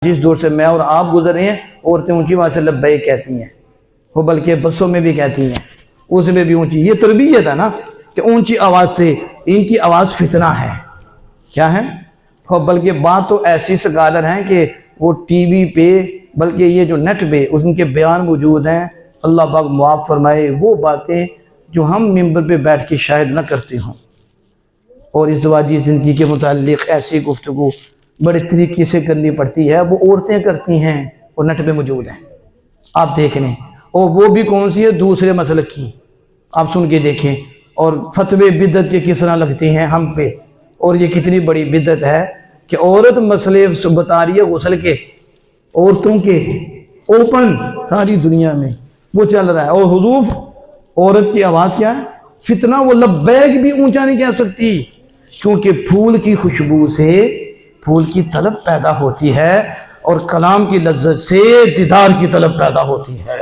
جس دور سے میں اور آپ گزر رہے ہیں عورتیں اونچی آواز سے لبیک کہتی ہیں، وہ بلکہ بسوں میں بھی کہتی ہیں، اس میں بھی اونچی. یہ تربیت ہے نا کہ اونچی آواز سے. ان کی آواز فتنہ ہے. کیا ہے؟ اور بلکہ بات تو ایسی سکالر ہیں کہ وہ ٹی وی پہ بلکہ یہ جو نیٹ پہ ان کے بیان موجود ہیں. اللہ پاک معاف فرمائے وہ باتیں جو ہم ممبر پہ بیٹھ کے شاید نہ کرتے ہوں. اور اس ازدواجی زندگی کے متعلق ایسی گفتگو بڑے طریقے سے کرنی پڑتی ہے. وہ عورتیں کرتی ہیں اور نیٹ پہ موجود ہیں، آپ دیکھ لیں. اور وہ بھی کون سی ہے؟ دوسرے مسلک کی. آپ سن کے دیکھیں. اور فتوے بدعت کے کس طرح لگتے ہیں ہم پہ. اور یہ کتنی بڑی بدعت ہے کہ عورت مسئلے بتا رہی ہے غسل کے، عورتوں کے اوپن ساری دنیا میں وہ چل رہا ہے. اور حضور عورت کی آواز کیا ہے؟ فتنہ. وہ لبیک بھی اونچا نہیں کہہ سکتی کیونکہ پھول کی خوشبو سے پھول کی طلب پیدا ہوتی ہے اور کلام کی لذت سے دیدار کی طلب پیدا ہوتی ہے.